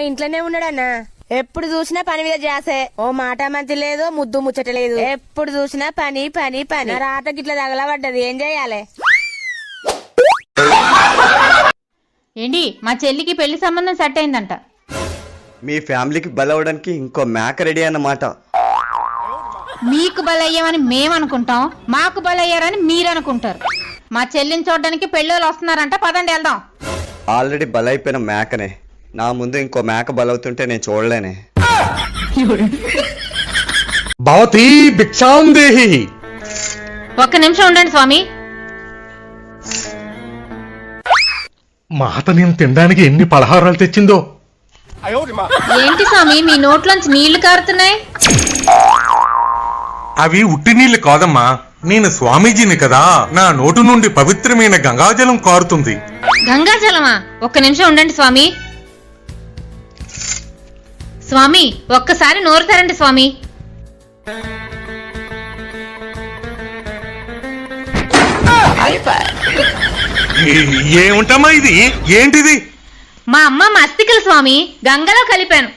ఇంట్లోనే ఉన్నాడన్నా. ఎప్పుడు చూసినా పని మీద చేసే. ఓ మాట మంచి లేదు, ముద్దు ముచ్చట లేదు. ఎప్పుడు చూసినా పని పని పని. రాట గిట్ల తగలబడ్డది, ఏం చెయ్యాలి? ఏంటి మా చెల్లికి పెళ్లి సంబంధం సెట్ అయిందంట. మీ ఫ్యామిలీకి బలవడానికి ఇంకో మేక రెడీ అన్నమాట. మీకు బలయ్యామని మేమనుకుంటాం, మాకు బలయ్యారని మీరనుకుంటారు. మా చెల్లిని చూడడానికి పెళ్ళోళ్ళు వస్తున్నారంట, పదండి వెళ్దాం. ఆల్రెడీ బలైపోయిన మేకనే, నా ముందు ఇంకో మేక బలవుతుంటే నేను చూడలేనే. భవతి భిక్షాం దేహి. ఒక్క నిమిషం ఉండండి స్వామి. మాత నేను తినడానికి ఎన్ని పలహారాలు తెచ్చిందో. ఏంటి స్వామి మీ నోట్లోంచి నీళ్లు కారుతున్నాయి? అవి ఉట్టి నీళ్లు కాదమ్మా, నేను స్వామీజీని కదా, నా నోటు నుండి పవిత్రమైన గంగాజలం కారుతుంది. గంగాజలమా? ఒక్క నిమిషం ఉండండి స్వామి. స్వామి ఒక్కసారి నోరు తెరండి స్వామి. ఏముంటమ్మా ఇది? ఏంటిది? మా అమ్మ మస్తికలు స్వామి, గంగలో కలిపాను.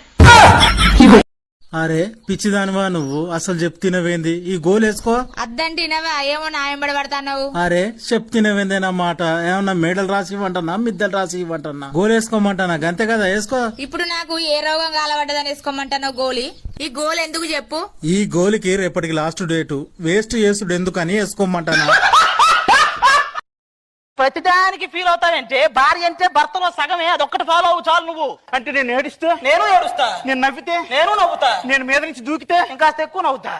అరే పిచ్చిదానివా నువ్వు, అసలు చెప్తినవేంది? ఈ గోలు వేసుకో. అద్దంటినవా? ఏమో నాయంబడి పడతావు. అరే చెప్తినవేందే నా మాట? ఏమన్నా మేడలు రాసి ఇవ్వంటన్నా, మిద్దలు రాసి ఇవ్వంటన్నా? గోలు వేసుకోమంటానా? గంతే కదా, వేసుకో. ఇప్పుడు నాకు ఏ రోగం కాలబడ్డదని వేసుకోమంటావు గోలి? ఈ గోలు ఎందుకు చెప్పు? ఈ గోలికి రేపటికి లాస్ట్ డేటు, వేస్ట్ చేసుడు ఎందుకని వేసుకోమంటానా? ప్రతిదానికి ఫీల్ అవుతావంటే భార్య అంటే భర్తలో సగమే, అదొక్కటి ఫాలో అవ్వు చాలు. నువ్వు అంటే నేను ఏడుస్తే నేను ఏడుస్తా, నేను నవ్వితే నేను నవ్వుతా, నేను మీద నుంచి దూకితే ఇంకాస్త ఎక్కువ నవ్వుతా.